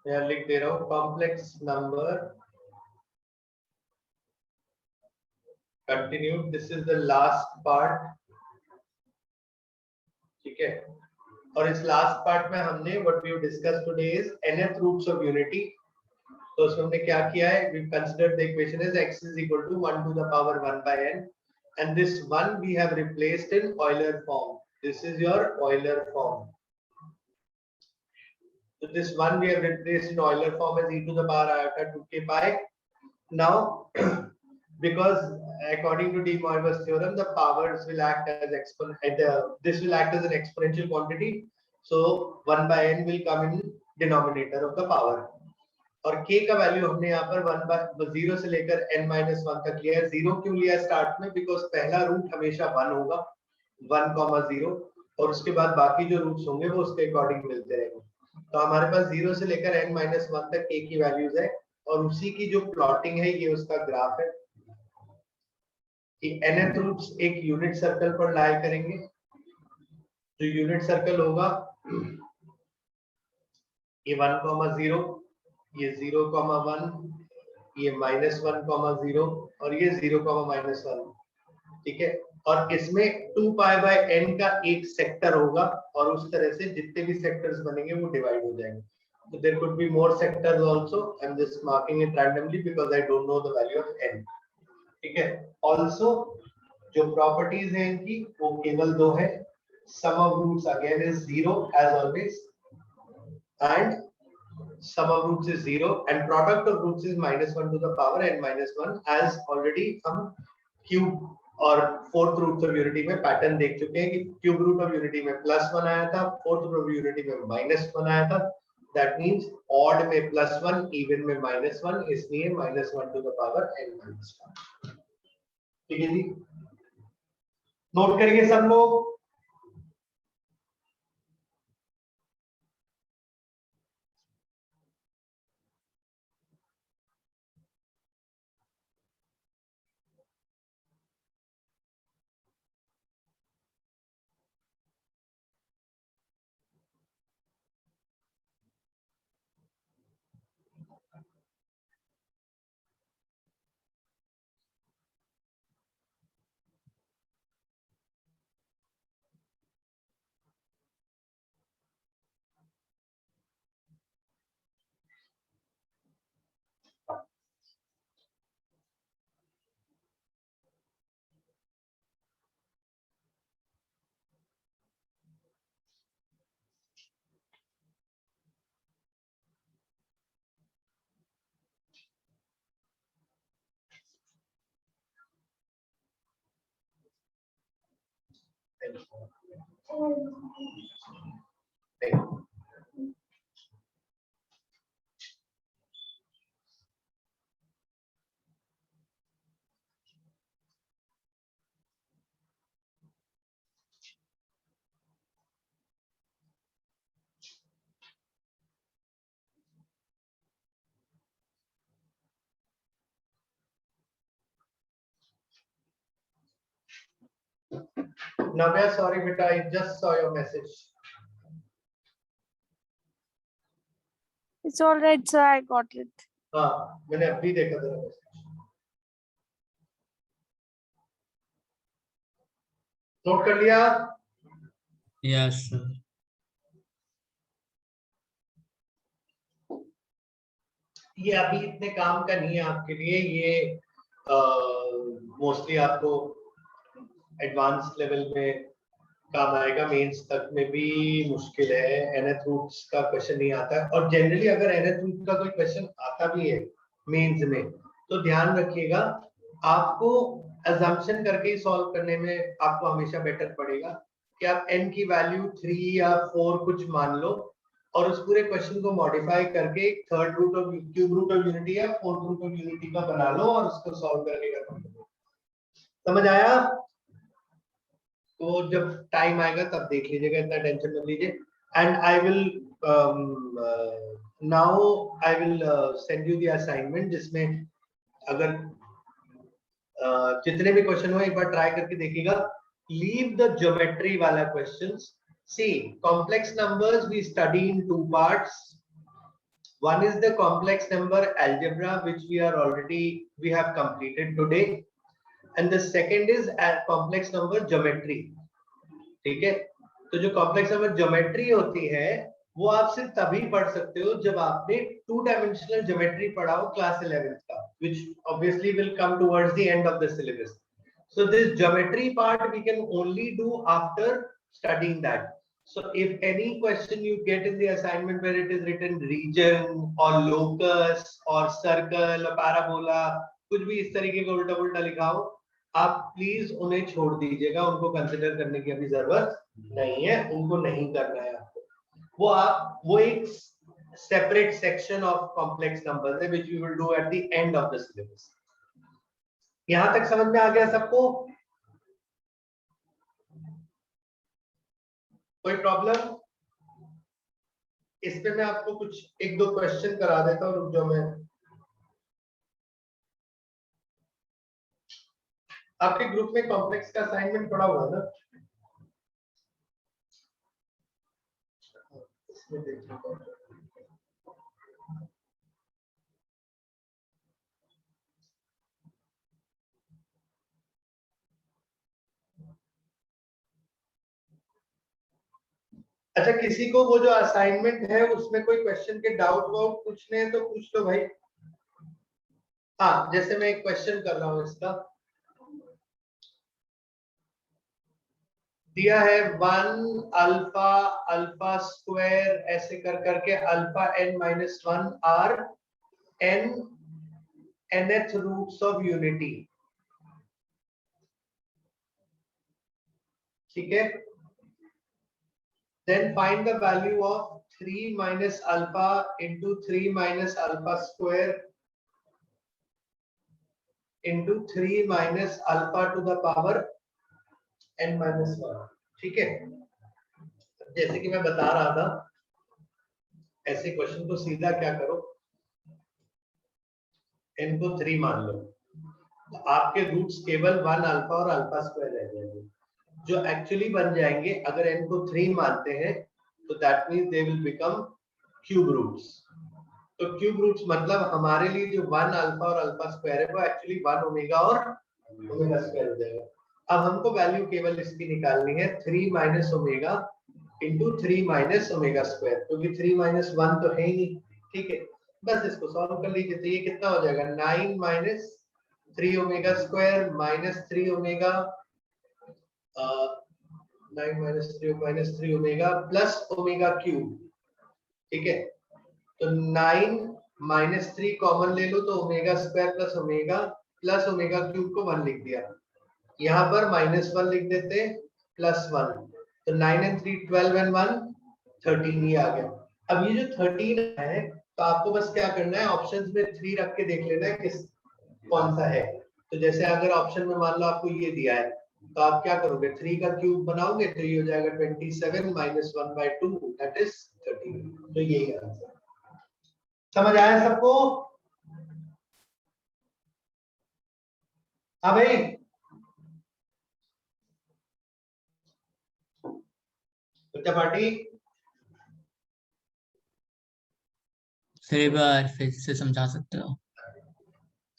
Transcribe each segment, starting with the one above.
मैं लिख दे रहा हूँ complex number continue, this is the last part, ठीक है। और इस लास्ट पार्ट में हमने what we discuss today is nth roots of unity. तो उसमें हमने क्या किया है, we considered the equation is x is equal to 1 to the power 1 by n, and this one we have replaced in Euler form. This is your Euler form. So this one we have replaced in Euler form as e to the power iota 2k pi. Now because according to De Moivre's theorem, the powers will act as this will act as an exponential quantity. So 1 by n will come in denominator of the power. और k का value हमने यहाँ पर 0 से लेकर n-1 तक लिया है। 0 क्यों लिया स्टार्ट में? बिकॉज पहला रूट हमेशा 1 होगा, 1,0, और उसके बाद बाकी जो रूट्स होंगे वो उसके अकॉर्डिंग मिलते रहेंगे। तो हमारे पास 0 से लेकर n-1 तक k की वैल्यूज है, और उसी की जो प्लॉटिंग है ये उसका ग्राफ है कि nth रूट्स एक यूनिट सर्कल पर लाई करेंगे। जो यूनिट सर्कल होगा ये 1,0, ये 0,1, ये -1,0 और ये 0,-1, ठीक है। और इसमें 2 पाई बाय n का एक सेक्टर होगा, और उस तरह से जितने भी सेक्टर्स बनेंगे वो डिवाइड हो जाएंगे। So there could be more sectors also. I'm just marking it randomly because I don't know the value of n. ठीक है। Also जो प्रॉपर्टीज हैं इनकी वो केवल दो है। Sum of roots again is 0 as always, and sum of roots is 0, and product of roots is -1 to the power n-1, as already हम क्यूब और फोर्थ रूट ऑफ यूनिटी में पैटर्न देख चुके हैं कि क्यूब रूट ऑफ यूनिटी में +1 आया था, फोर्थ रूट ऑफ यूनिटी में -1 आया था। दैट मींस ऑड में +1, इवन में -1, इसलिए -1 टू द पावर n-1। ठीक है जी, नोट करिए सब लोग। Navya, sorry beta, I just saw your message. It's all right, sir. I got it. हाँ, मैंने अभी देखा तेरा मैसेज। नोट कर लिया? Yes sir. ये अभी इतने काम का नहीं है आपके लिए, ये मोस्टली आपको एडवांस लेवल में काम आएगा। मेंस तक में भी मुश्किल है, nth रूट्स का क्वेश्चन नहीं आता है। और जनरली अगर nth रूट का कोई क्वेश्चन आता भी है मेंस में, तो ध्यान रखिएगा आपको अजम्पशन करके ही सॉल्व करने में आपको हमेशा बेटर पड़ेगा कि आप n की वैल्यू 3 या 4 कुछ मान लो, और उस पूरे क्वेश्चन को मॉडिफाई करके third root of cube root of unity या फोर्थ रूट ऑफ यूनिटी का बना लो और उसको सॉल्व करके कर लो। समझ आया? तो जब टाइम आएगा तब देख लीजिएगा, इतना टेंशन मत लीजिए। And I will now I will send you the assignment, जिसमें अगर जितने भी क्वेश्चन हो एक बार ट्राई करके देखिएगा। लीव द ज्योमेट्री वाला questions. See complex numbers we study in 2 parts, One is the complex number algebra, which we have completed today, and the second is complex number geometry. ठीक है, तो जो complex number geometry होती है वो आप सिर्फ तभी पढ़ सकते हो जब आपने 2-dimensional geometry पढ़ा हो क्लास 11th का, which obviously will come towards the end of the syllabus. So this geometry part we can only do after studying that. So if any question you get in the assignment where it is written region or locus or circle or parabola, कुछ भी इस तरीके का उल्टा उल्टा लिखा हो, आप प्लीज उन्हें छोड़ दीजिएगा, उनको कंसिडर करने की अभी जरूरत नहीं है, उनको नहीं करना है आपको। वो एक separate section of complex numbers है which we will do at the end of the syllabus. यहां तक समझ में आ गया सबको? कोई प्रॉब्लम? इस पे मैं आपको कुछ 1-2 क्वेश्चन करा देता हूं, रुक जाओ। मैं आपके ग्रुप में कॉम्प्लेक्स का असाइनमेंट पड़ा हुआ है ना? इसमें देखिए अच्छा, किसी को वो जो असाइनमेंट है उसमें कोई क्वेश्चन के डाउट वाउट पूछने हैं तो पूछ लो भाई। हाँ, जैसे मैं एक क्वेश्चन कर रहा हूँ, इसका दिया है 1 अल्फा अल्फा स्क्वायर ऐसे कर करके alpha n-1 are nth roots of unity. ठीक है, then find the value of 3 minus alpha into 3 minus alpha square into 3 minus alpha to the power n-1। ठीक है, जैसे कि मैं बता रहा था, ऐसे क्वेश्चन को सीधा क्या करो, n को 3 मान लो, तो आपके रूट्स केवल 1 अल्फा और अल्फा स्क्वायर रह जाएंगे, जो एक्चुअली बन जाएंगे अगर n को 3 मानते हैं तो that means they will become cube roots. तो क्यूब रूट्स मतलब हमारे लिए जो 1 अल्फा और अल्फा स्क्वायर है वो एक्चुअली 1 ओमेगा और ओमेगा स्क्वायर हो जाएगा। अब हमको वैल्यू केवल इसकी निकालनी है 3 minus omega into 3 minus omega square, क्योंकि 3 माइनस 1 तो है ही नहीं। ठीक है, बस इसको सॉल्व कर लीजिए, तो ये कितना हो जाएगा 9 minus 3 omega square minus 3 omega 9 minus 3 omega plus omega cube. ठीक है, तो 9 माइनस 3 कॉमन ले लो तो omega square plus omega cube को 1 लिख दिया, यहाँ पर -1 लिख देते प्लस 1, तो 9 and 3 12 and 1 13 ही आ गया। अब ये जो 13 है तो आपको बस क्या करना है, ऑप्शंस में 3 रख के देख लेना है किस कौन सा है। तो जैसे अगर ऑप्शन में मान लो आपको ये दिया है तो आप क्या करोगे, 3 का क्यूब बनाओगे तो ये हो जाएगा 27 माइनस 1/2 दैट इज 13। तो यही आंसर। समझ आया सबको? हाँ भाई, बच्चा पार्टी फिर एक बार फिर से समझा सकते हो?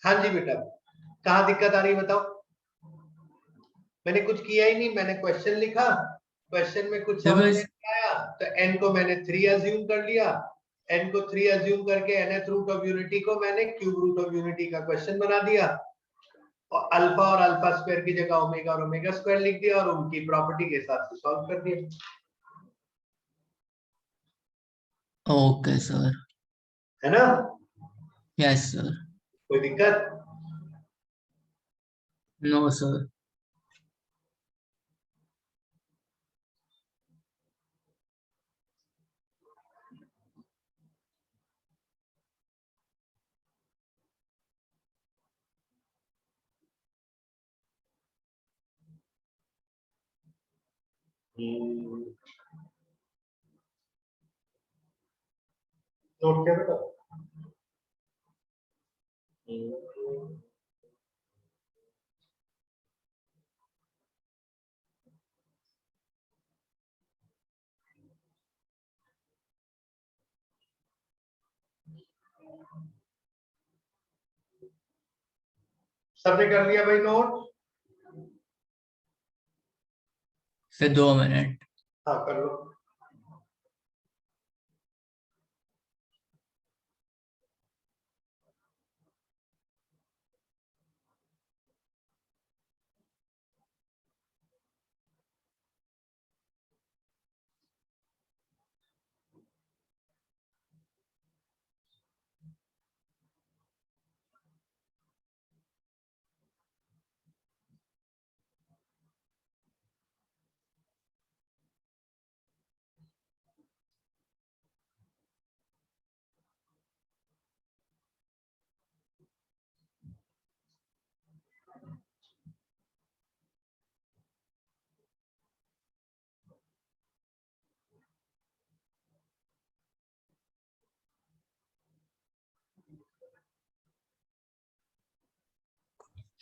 हाँ जी बेटा, कहाँ दिक्कत आ रही है बताओ? मैंने कुछ किया ही नहीं, मैंने क्वेश्चन लिखा, क्वेश्चन में कुछ समझ में नहीं आया तो n को मैंने 3 अज्यूम कर लिया, n को 3 अज्यूम करके nth रूट ऑफ यूनिटी को मैंने क्यूब रूट ऑफ यूनिटी का क्वेश्चन बना दिया, और अल्फा और अल्फा स्क्वायर की जगह ओमेगा और ओमेगा स्क्वायर लिख दिया और उनकी प्रॉपर्टी के हिसाब से सॉल्व कर दिया। Okay sir. है ना? Yes sir. कोई दिक्कत? No sir. नोट किया बेटा? सबने कर लिया भाई नोट? Sir 2 minute. हाँ कर लो।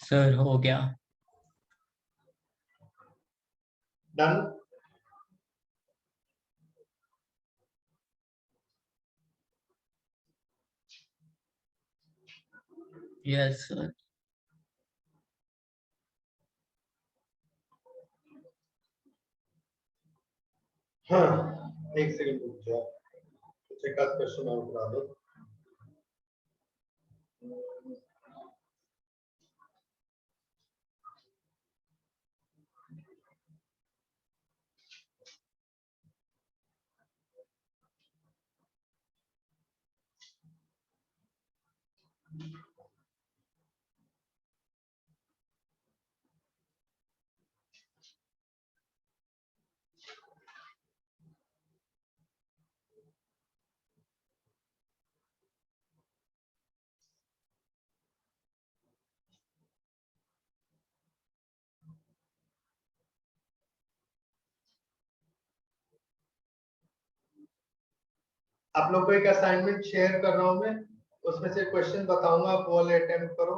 सर हो गया। डन। Yes sir. हाँ एक सेकंड रुक जाओ, कुछ एक आध क्वेश्चन और करा दो। आप लोग को एक असाइनमेंट शेयर कर रहा हूं मैं, उसमें से क्वेश्चन बताऊंगा, आप वो वाले अटेम्प्ट करो।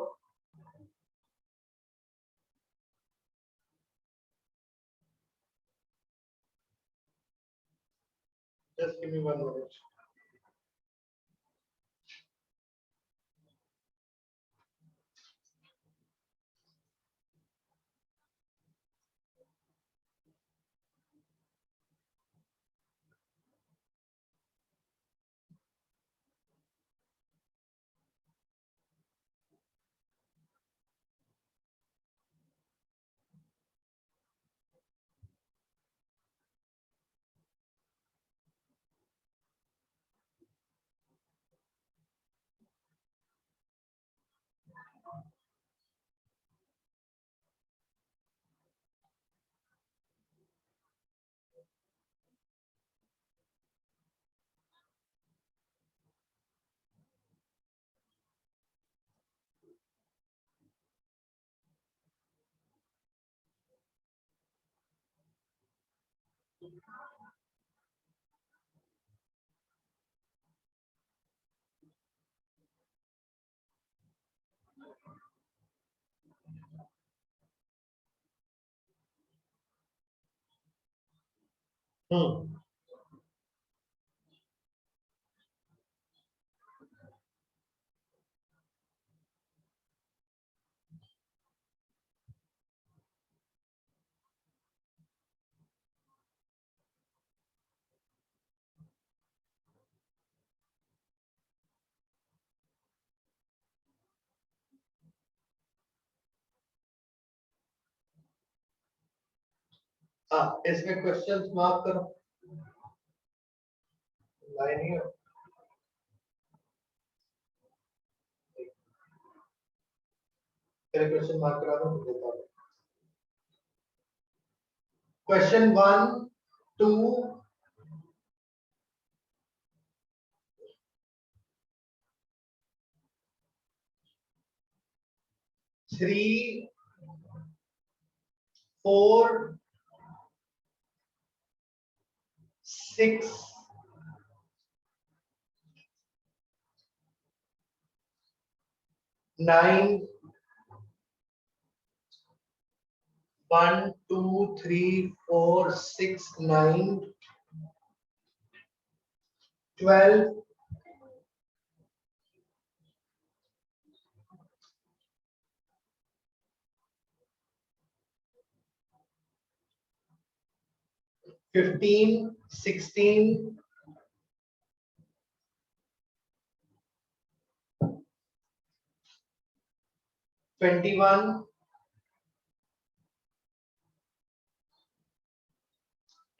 Just give me 1 minute. हम्म हाँ इसमें क्वेश्चन मार्क करो, लाइन ही है। तेरे क्वेश्चन मार्क करा दो, मैं देता हूँ। क्वेश्चन 1 2 3 4 6 9 1 2 3 4 6 9 12 15, 16, 21,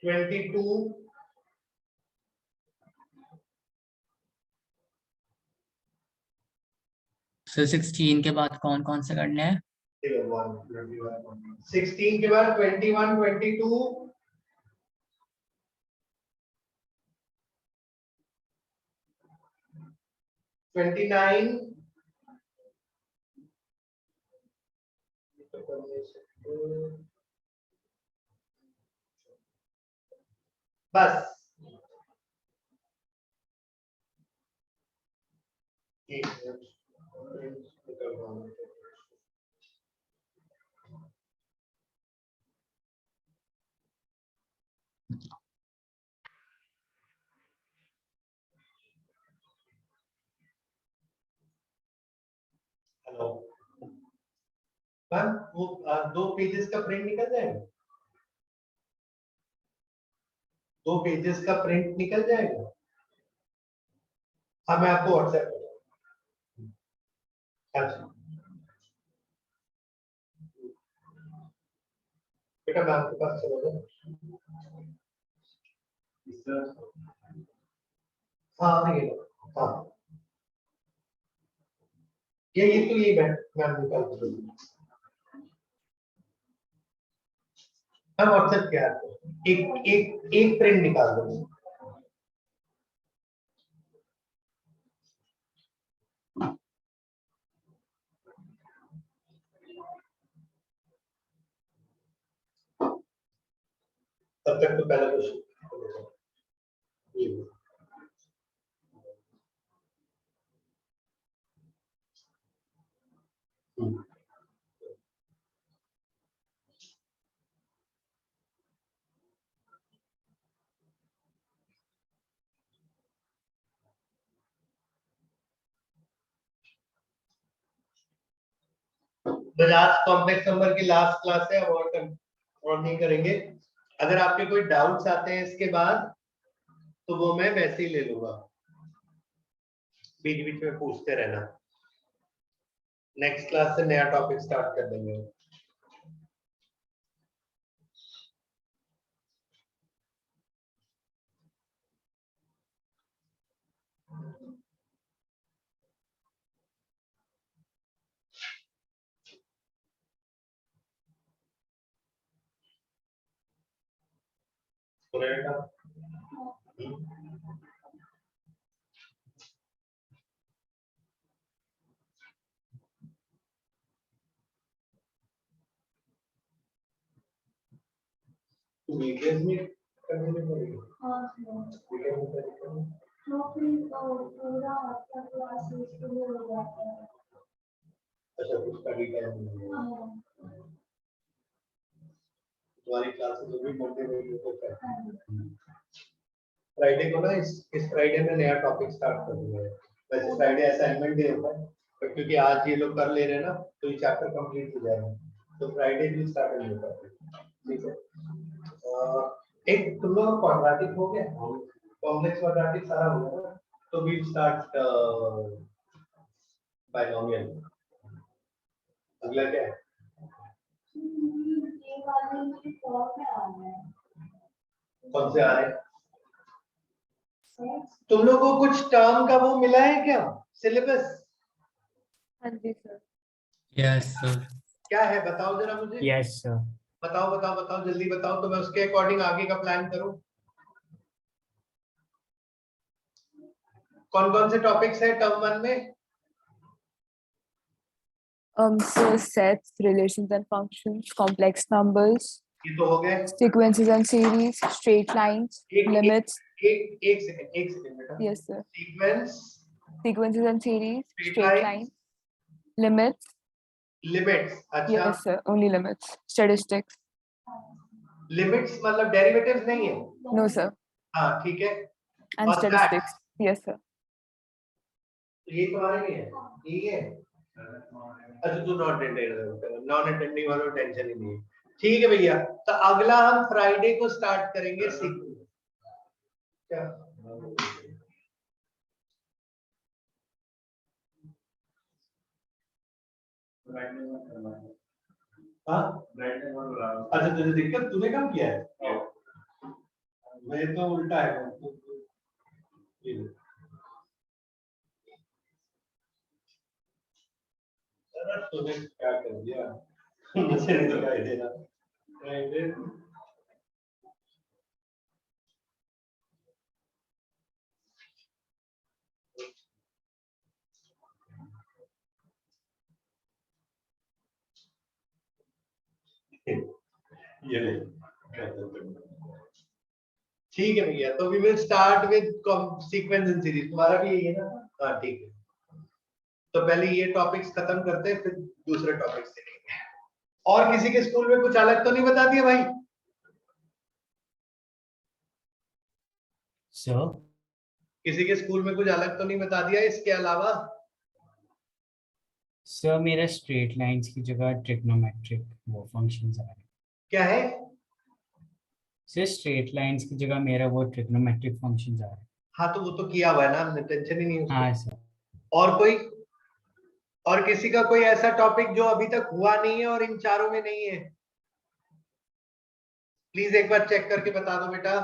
22, सर 16 के बाद कौन कौन से करने हैं? 16 के बाद 21, 22, 29, बस एक हेलो मैम, वो 2 पेजेस का प्रिंट निकल जाएगा, 2 पेजेस का प्रिंट निकल जाएगा। हाँ मैं आपको व्हाट्सएप कर दूँ। अच्छा बेटा मैं आपके पास चला जाऊँ। हाँ ये हाँ ये तो ये मैं निकाल दूँगा। मैं व्हाट्सएप किया आपको, एक एक एक प्रिंट निकाल दूँगा। तब तक तो पहला क्वेश्चन बजाज कॉम्प्लेक्स नंबर की लास्ट क्लास है, अब और नहीं करेंगे। अगर आपके कोई डाउट्स आते हैं इसके बाद तो वो मैं वैसे ही ले लूंगा, बीच बीच में पूछते रहना। नेक्स्ट क्लास से नया टॉपिक स्टार्ट कर देंगे। वीडियोस में करने में पड़ेगा। हाँ वीडियो में करेंगे। तो फिर पूरा आपका क्लास इसके लिए हो जाता है। अच्छा कुछ स्टडी टाइम में तुम्हारी क्लासेस जो भी मंडे में होता है। फ्राइडे को ना इस फ्राइडे में नया टॉपिक स्टार्ट कर दूंगा। वैसे फ्राइडे असाइनमेंट डे होता है, पर क्योंकि आज ये लोग कर ले रहे हैं ना तो ये चैप्टर कंप्लीट हो जाएगा, तो फ्राइडे भी स्टार्ट नहीं होता है। ठीक है, एक तुम लोग क्वाड्रेटिक हो गया, कॉम्प्लेक्स क्वाड्रेटिक सारा हो गया ना, तो वी स्टार्ट बायनोमियल। अगला क्या है? कौन से आ रहे हैं? तुम लोगों को कुछ टर्म का वो मिला है क्या सिलेबस? हाँ जी सर। Yes sir. क्या है बताओ जरा मुझे। Yes sir. बताओ बताओ बताओ जल्दी बताओ, तो मैं उसके अकॉर्डिंग आगे का प्लान करूं। कौन कौन से टॉपिक्स है टर्म 1 में? So sets, relations and functions, complex numbers, ये तो हो गए। sequences and series, straight lines, limits. एक सेकंड बेटा। Yes sir. sequences and series, Straight straight lines. lines, limits. Limits. अच्छा Yes sir, only limits. Statistics. Limits मतलब derivatives नहीं है? No sir. हाँ ठीक है। And और statistics. Yes sir. ये तुम्हारे में है, ठीक है। अच्छा तू नॉन अटेंडिंग वालों टेंशन ही नहीं है। ठीक है भैया, तो अगला हम फ्राइडे को स्टार्ट करेंगे सीक्वेंस। क्या हाँ अच्छा, तुझे दिक्कत, तूने कम किया है, मेरे तो उल्टा है। तूने क्या कर दिया, मुझे नहीं दिखाई दे रहा। ये ले, ठीक है भैया, तो we will start with sequence in series. तुम्हारा भी यही है ना? हाँ ठीक है, तो पहले ये टॉपिक्स खत्म करते हैं, फिर दूसरे टॉपिक्स देखेंगे। और किसी के स्कूल में कुछ अलग तो नहीं बता दिया भाई? सर किसी के स्कूल में कुछ अलग तो नहीं बता दिया इसके अलावा? सर मेरा स्ट्रेट लाइंस की जगह ट्रिग्नोमेट्रिक वो फंक्शंस आ रहे हैं। क्या है? सर स्ट्रेट लाइंस की जगह मेरा वो ट्रिग्नोमेट्रिक फंक्शंस आ रहे हैं। हाँ तो वो तो किया हुआ है ना हमने, टेंशन ही नहीं है हाँ उसको। सर। और कोई, और किसी का कोई ऐसा टॉपिक जो अभी तक हुआ नहीं है और इन चारों में नहीं है? प्लीज एक बार चेक करके बता दो बेटा।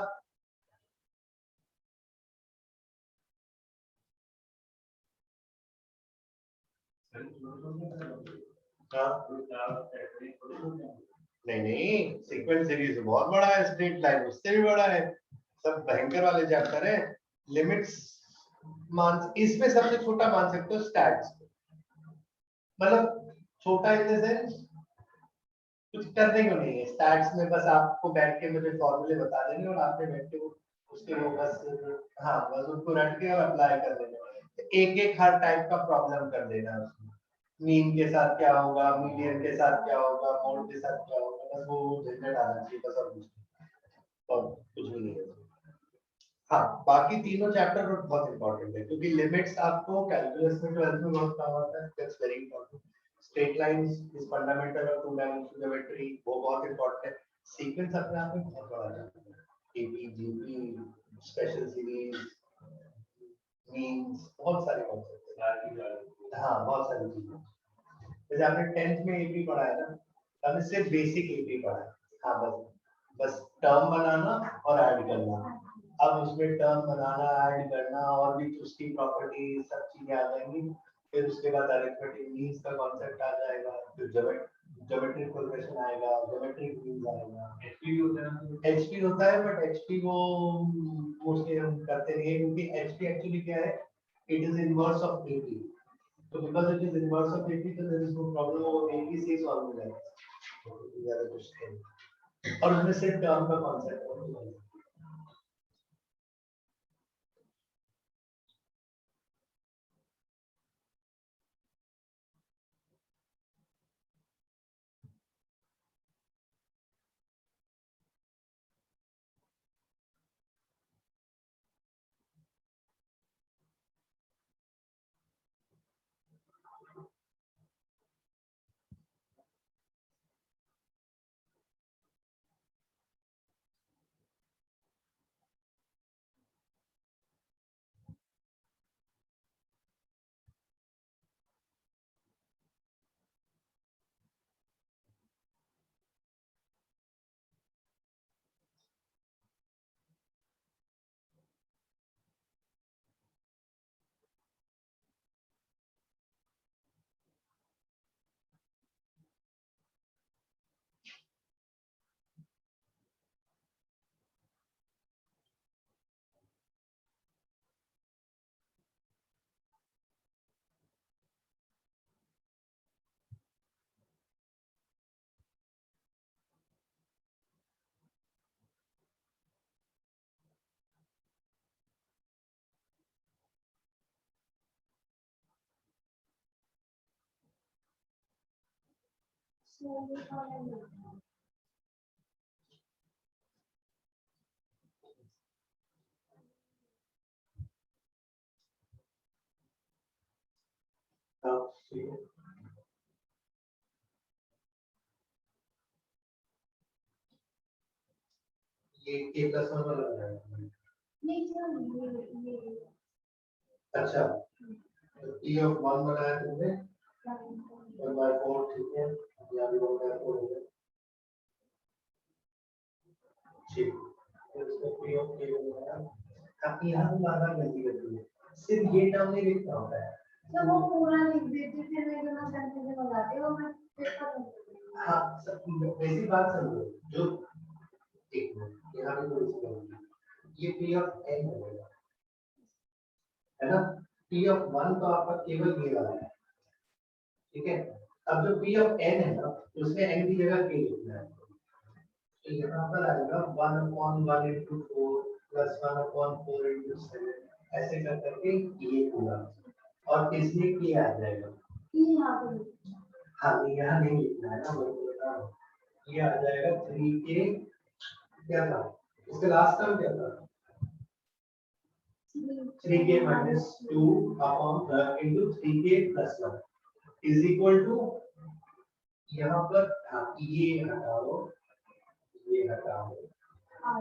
नहीं नहीं, सीक्वेंस सीरीज बहुत बड़ा है, स्ट्रेट लाइन उससे भी बड़ा है, सब भयंकर वाले चैप्टर है। लिमिट्स मान, इसमें सबसे छोटा मान सकते हो स्टैट्स, मतलब छोटा इन द सेंस कुछ करने को नहीं है स्टैट्स में, बस आपको बैठ के मुझे फॉर्मूले बता देंगे और आपने बैठ के उसके वो बस, हाँ बस उसको रट के और अप्लाई कर देना, एक एक हर टाइप का प्रॉब्लम कर देना उसमें। मीन के साथ क्या होगा, मीडियन के साथ क्या होगा, मोड के साथ क्या होगा, बस वो झंझट आना चाहिए, बस और कुछ नहीं, और कुछ भी नहीं है। हाँ बाकी तीनों चैप्टर बहुत इंपॉर्टेंट है, क्योंकि लिमिट्स आपको कैलकुलस में 12th में बहुत काम आता है, that's very important. Straight lines is fundamental of two dimensional geometry, वो बहुत इंपॉर्टेंट है। सीक्वेंस अपने आप में बहुत बड़ा है, AP GP special series means बहुत सारे कॉन्सेप्ट है। हाँ बहुत सारी चीजें, जैसे आपने 10th में एपी पढ़ा है ना, हमने सिर्फ बेसिक एपी पढ़ा है। हाँ बस, बस टर्म बनाना और ऐड करना। अब उसमें टर्म बनाना, ऐड करना और भी उसकी प्रॉपर्टी सब चीजें आ जाएंगी। फिर उसके बाद अरिथमेटिक मीन्स का कॉन्सेप्ट आ जाएगा, फिर ज्योमेट्रिक प्रोग्रेशन आएगा, ज्योमेट्रिक मीन्स आएगा। एचपी होता है, एचपी होता है, बट एचपी वो मोस्टली हम करते नहीं है, क्योंकि एचपी एक्चुअली क्या है, it is inverse of AP. तो because it is inverse of AP, तो देयर इज नो प्रॉब्लम, वो एपी से ही सॉल्व हो जाएगा, तो ज्यादा कुछ नहीं। और उसमें सिर्फ टर्म का कॉन्सेप्ट है। हाँ ठीक है। के प्लस 1 वाला बनाया अच्छा टी ऑफ 1 बनाया तुमने 1/4 ठीक है यहाँ भी 1/4 हो गया ठीक फिर उसको पी ऑफ के बनाया अब यहाँ भी बार-बार गलती कर दी है सिर्फ ये टर्म नहीं लिखना होता है तो वो पूरा लिख देते थे मैं जो ना सेंटेंस में लगाते हो मैं पेपर हाँ सब वैसी बात समझो जो एक मिनट यहाँ भी कोई इसका ये पी ऑफ एन होगा है ना पी ऑफ 1 तो आपका केवल ये वाला है ठीक है अब जो पी ऑफ एन है ना उसमें एन की जगह के लिखना है तो यहाँ पर आएगा 1/1 into 4 plus 1/4 into 7 ऐसे कर करके ये पूरा और इसमें क्या आ जाएगा यहाँ पे हाँ यहाँ नहीं लिखना है ना मैं बता रहा हूँ ये आ जाएगा 3k क्या था इसका लास्ट टर्म क्या था 3k minus 2 upon into 3k plus 1 is equal to यहाँ पर हाँ ये हटाओ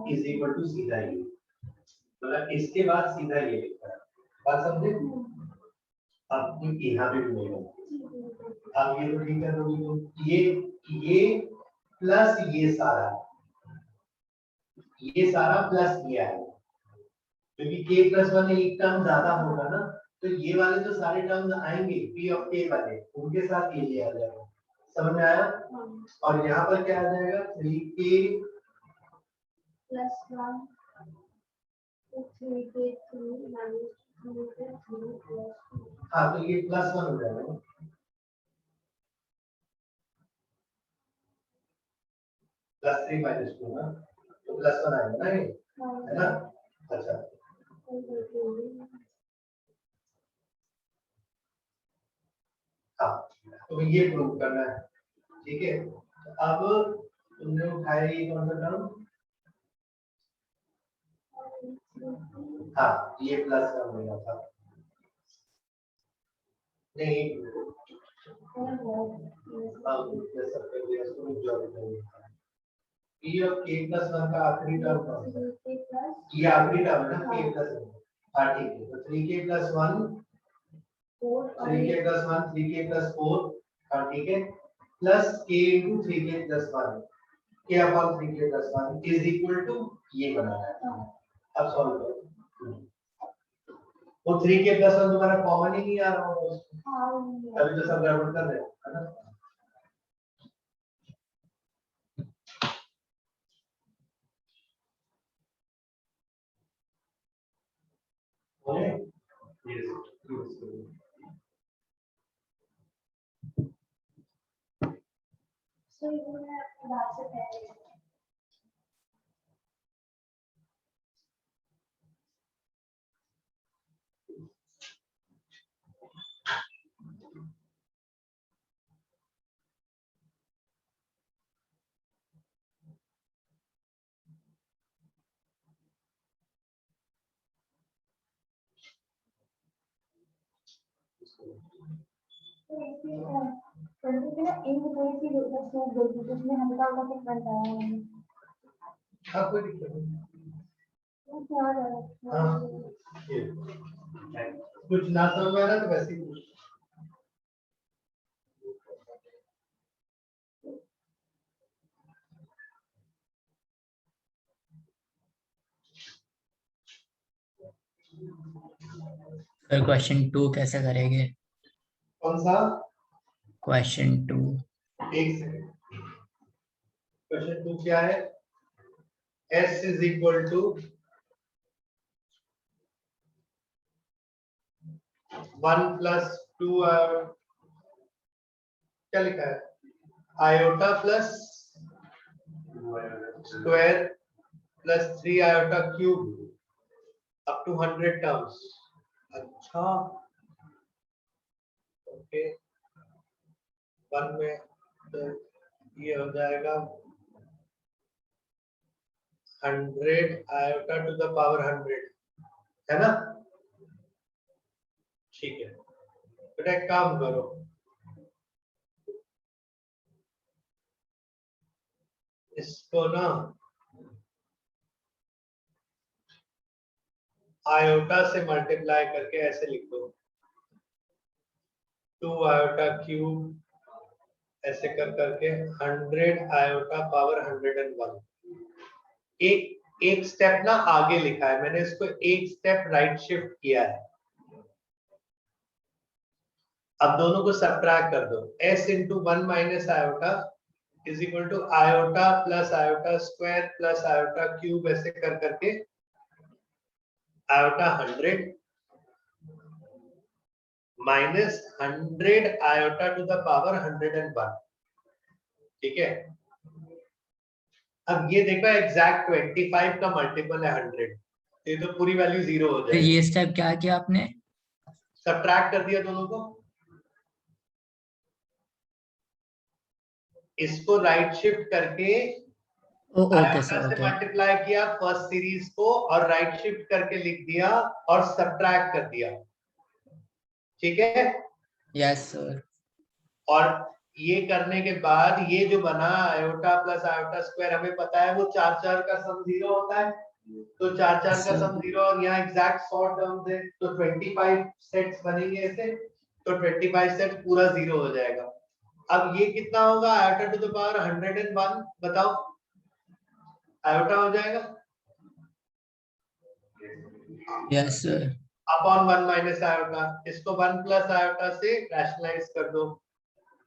is equal to सीधा ये मतलब इसके बाद सीधा ये लिखा है बात समझे अब यहाँ भी नहीं होगा अब ये तो ठीक है तो ये प्लस ये सारा प्लस ये आएगा क्योंकि k प्लस 1 एक टर्म ज्यादा होगा ना तो ये वाले जो सारे टर्म्स आएंगे p ऑफ k वाले उनके साथ ये आ जाएगा समझ में आया और यहाँ पर क्या आ जाएगा 3k plus 1 3k 3 minus 3k 3 plus 2 हाँ तो ये प्लस 1 हो जाएगा ना प्लस 3 माइनस 2 ना तो प्लस 1 आएगा ना ये है ना अच्छा हाँ तो ये प्रूव करना है ठीक है अब तुमने उठाया ये कौन सा टर्म हाँ ये प्लस का मिला था नहीं p of k plus 1 का आखिरी टर्म कौन सा ये आखिरी टर्म है ना k plus 1 हाँ ठीक है तो 3k plus 1 3k plus 1 3k plus 4 हाँ ठीक है plus k into 3k plus 1 k upon 3k plus 1 is equal to ये बनाना है अब सॉल्व करो वो 3k plus 1 तुम्हारा कॉमन ही नहीं आ रहा होगा उसमें तभी तो सब गड़बड़ कर रहे हो है ना So you have lots of areas. हाँ कोई दिक्कत नहीं हाँ ये कुछ ना समझ में आ रहा तो वैसे ही पूछ फिर क्वेश्चन 2 कैसे करेंगे कौन सा क्वेश्चन 2 एक सेकंड क्वेश्चन 2 क्या है s is equal to 1 plus 2 क्या लिखा है iota plus square plus 3 iota cube up to 100 terms अच्छा ओके 1 में तो ये हो जाएगा 100 आयोटा टू द पावर 100 है ना ठीक है बेटा एक काम करो इसको ना आयोटा से मल्टीप्लाई करके ऐसे लिख दो 2 आयोटा क्यूब ऐसे कर करके 100 आयोटा पावर 101। एक स्टेप ना आगे लिखा है मैंने, इसको एक स्टेप राइट शिफ्ट किया है। अब दोनों को सब्ट्रैक्ट कर दो। s into 1 minus iota is equal to iota plus iota square plus iota cube ऐसे कर करके iota 100 minus 100 iota to the power 101। ठीक है, अब ये देखो एग्जैक्ट 25 का मल्टीपल है 100, ये तो पूरी वैल्यू 0 हो तो जाएगी। ये स्टेप क्या किया आपने? सब्ट्रैक्ट कर दिया दोनों को, इसको राइट शिफ्ट करके ओके आयोटा सर, से ओके। मल्टीप्लाई किया फर्स्ट सीरीज को और राइट शिफ्ट करके लिख दिया और सब्ट्रैक्ट कर दिया। ठीक है, यस सर। और ये करने के बाद ये जो बना आयोटा प्लस आयोटा स्क्वायर, हमें पता है वो 4 का सम 0 होता है, तो 4 का सम 0 और यहाँ एग्जैक्ट 100 टर्म्स है तो 25 सेट्स बनेंगे ऐसे, तो 25 सेट्स पूरा 0 हो जाएगा। अब ये कितना होगा आयोटा टू द पावर 101, बताओ आयोटा हो जाएगा yes sir. Upon 1 minus iota, इसको 1 प्लस आयोटा से रैशनलाइज कर दो,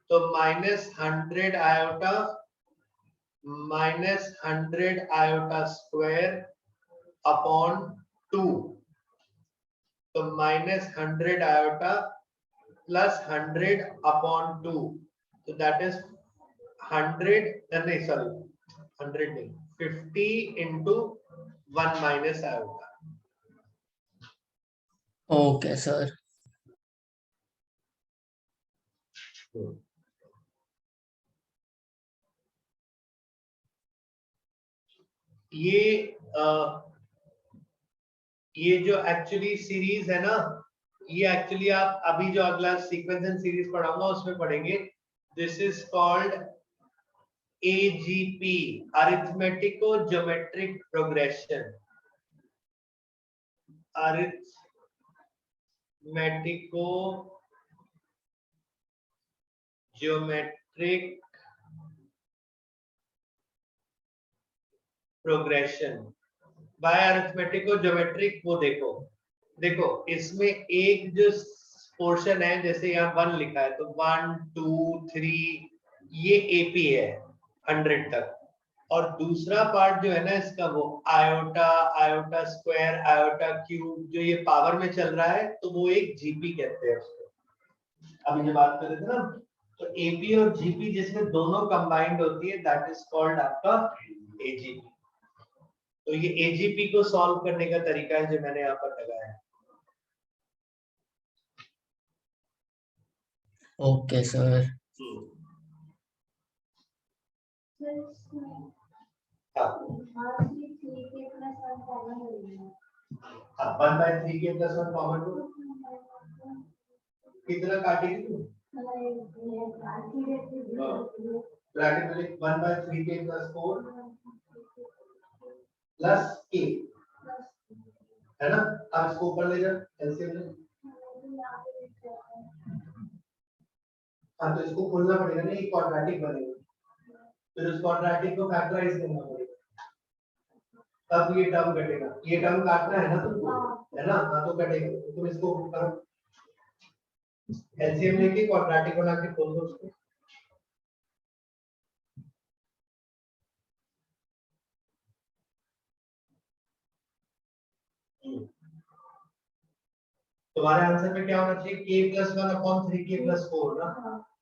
तो minus 100 iota minus 100 iota square upon 2, तो माइनस 100 आयोटा प्लस 100 अपॉन 2, तो दैट इज 100 नहीं सॉरी 100 नहीं 50 into 1 minus iota. Okay sir. ये जो एक्चुअली सीरीज है ना, ये एक्चुअली आप अभी जो अगला सीक्वेंस एंड सीरीज पढ़ाऊंगा उसमें पढ़ेंगे। This is called AGP, अरिथमेटिको geometric progression. अरिथमेटिको geometric progression bye अरिथमेटिको geometric. वो देखो इसमें एक जो पोर्शन है, जैसे यहाँ 1 लिखा है तो 1 2 3 ये AP है 100 तक, और दूसरा पार्ट जो है ना इसका वो iota iota square iota cube, जो ये पावर में चल रहा है तो वो एक GP कहते हैं उसको। अभी जो बात कर रहे थे ना, तो AP और GP जिसमें दोनों कंबाइंड होती है दैट इज कॉल्ड आपका AGP। तो ये AGP को सॉल्व करने का तरीका है जो मैंने यहाँ पर लगाया है। Okay sir. हाँ, 1/3 के प्लस 1 कॉमन टू कितना काटेगी तू? ब्रैकेट में लिख 1/3 के प्लस 4 प्लस k, है ना। अब इसको ऊपर ले जा एलसीएम में। हाँ, तो इसको खोलना पड़ेगा ना, ये क्वाड्रेटिक बनेगा, फिर उस क्वाड्रेटिक को फैक्टराइज करना पड़ेगा, तब ये टर्म कटेगा। ये टर्म काटना है ना तुमको, है ना। हाँ तो कटेगा, तुम इसको करो एलसीएम लेके क्वाड्रेटिक बना के खोल दो उसको। तुम्हारे आंसर में क्या होना चाहिए, k plus 1 upon 3k plus 4 ना।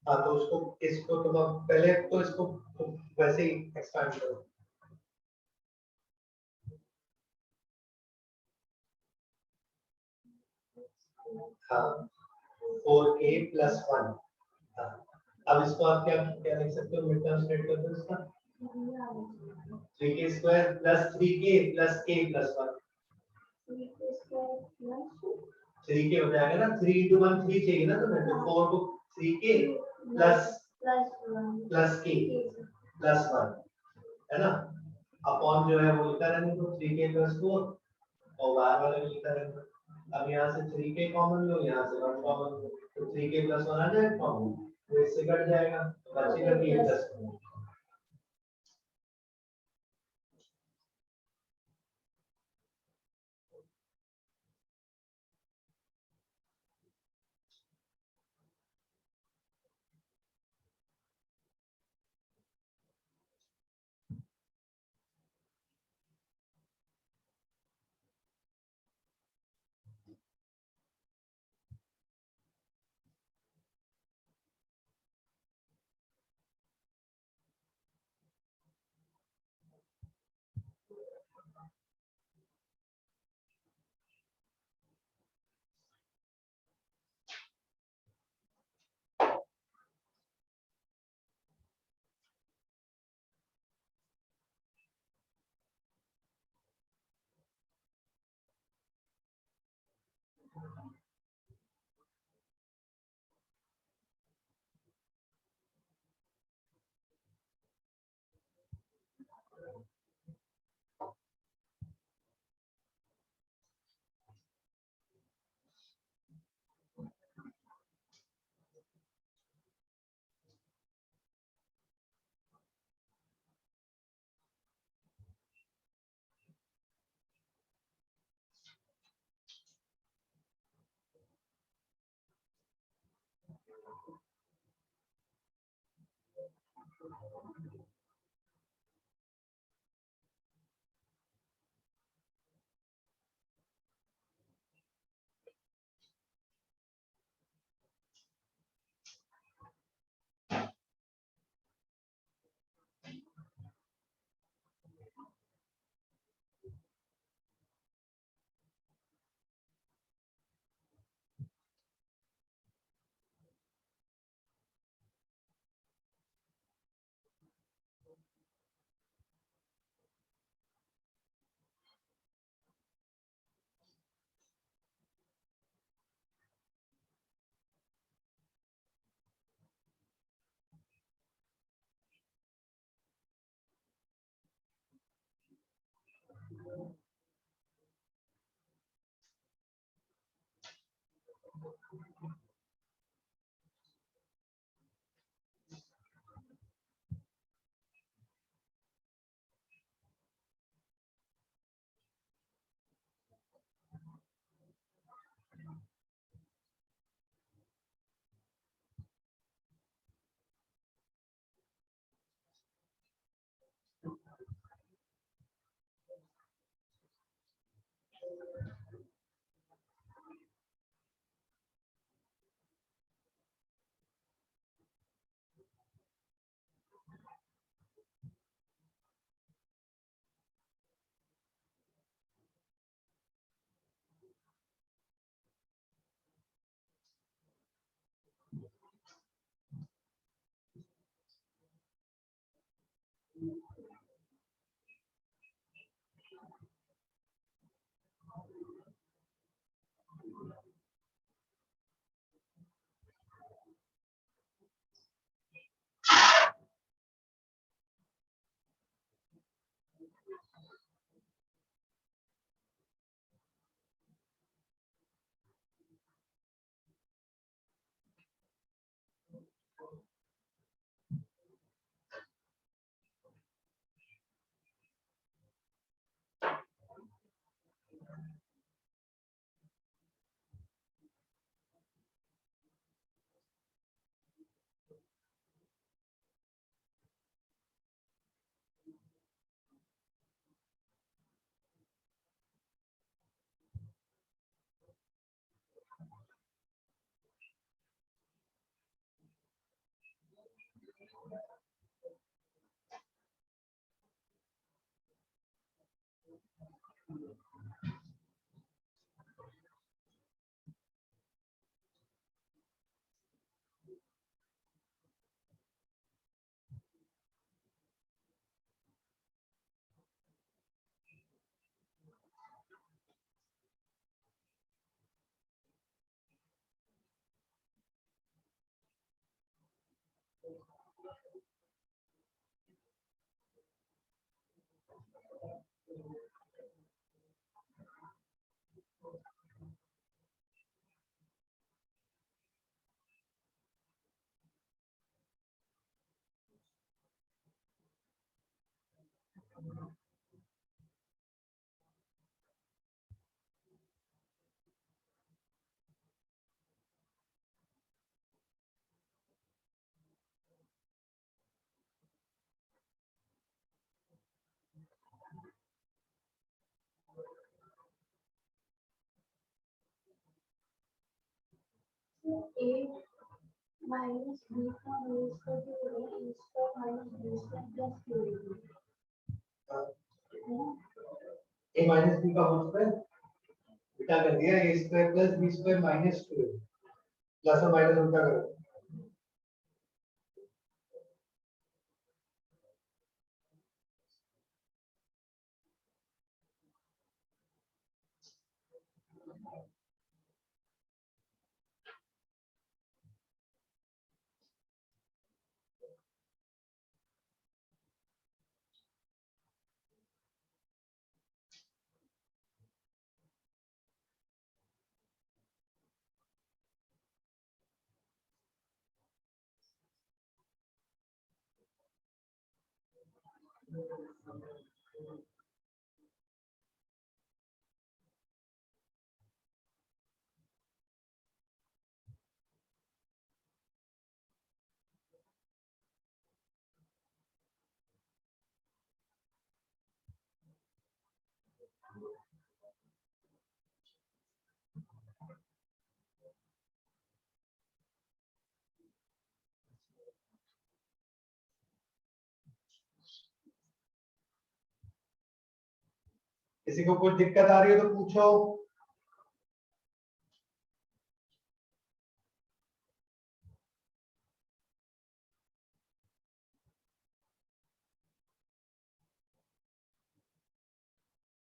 हाँ, तो उसको इसको तुम पहले तो इसको वैसे ही एक्सपेंड करो। हाँ, 4k प्लस 1। हाँ, अब इसको आप क्या क्या लिख सकते हो, मिड टर्म स्प्लिट कर दो इसका 3k square plus 3k plus k plus 1। 3k हो जाएगा ना, 3 into 1 3 चाहिए ना तुम्हें, तो 4 को 3k प्लस k प्लस 1, है ना। अपॉन जो है वो लिखा रहने को 3k प्लस 4 और बाहर वाले की तरह अब यहाँ से 3k कॉमन लो, यहाँ से 1 कॉमन लो, तो 3k + 1 आ जाएगा कॉमन, तो इससे कट जाएगा, बचेगा 3 + 1। माइनस बी का होल स्क्वायर की जगह ए square minus B square plus Q है ना? ए माइनस बी का होल स्क्वायर उल्टा कर दिया, ए square plus B square minus 2 plus और माइनस उल्टा करो। किसी को कुछ दिक्कत आ रही हो तो पूछो।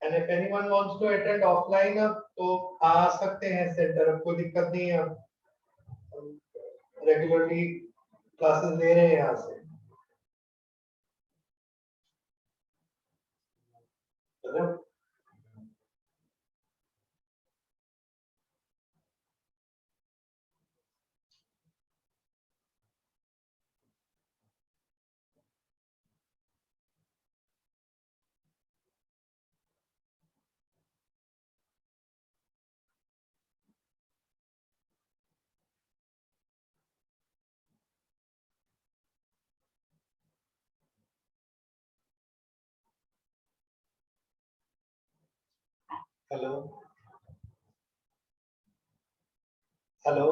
And if anyone wants to attend offline अब तो आ सकते हैं सेंटर, अब कोई दिक्कत नहीं है। रेगुलरली क्लासेस ले रहे हैं यहाँ से, है ना? हेलो हेलो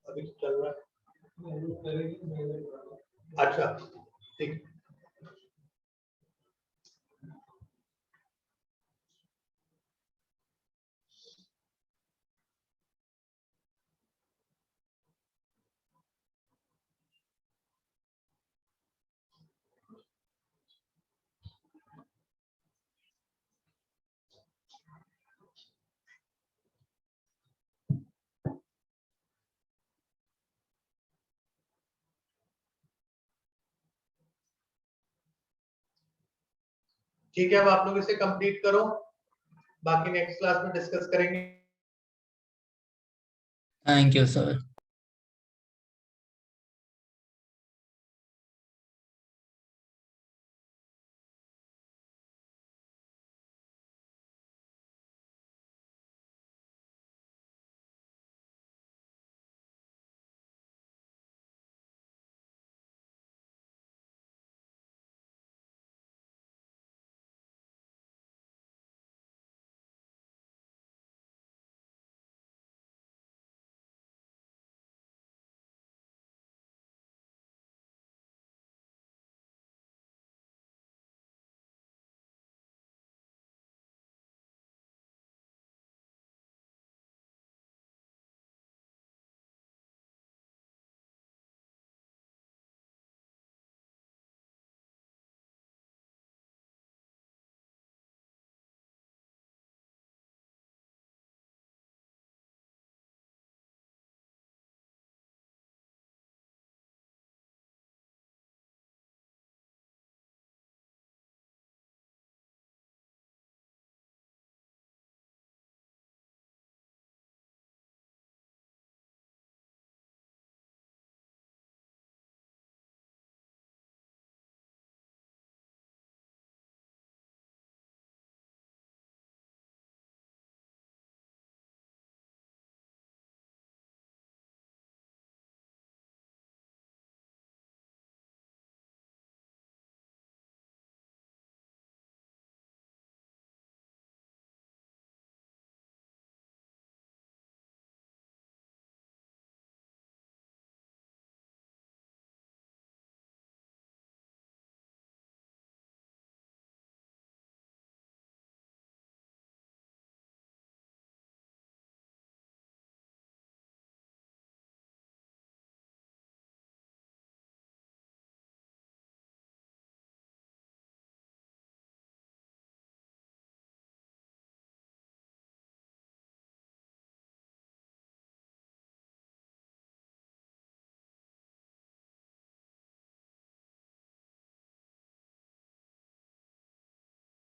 अभी तो चल रहा है। अच्छा ठीक। ठीक है, अब आप लोग इसे कंप्लीट करो, बाकी नेक्स्ट क्लास में डिस्कस करेंगे। Thank you, sir.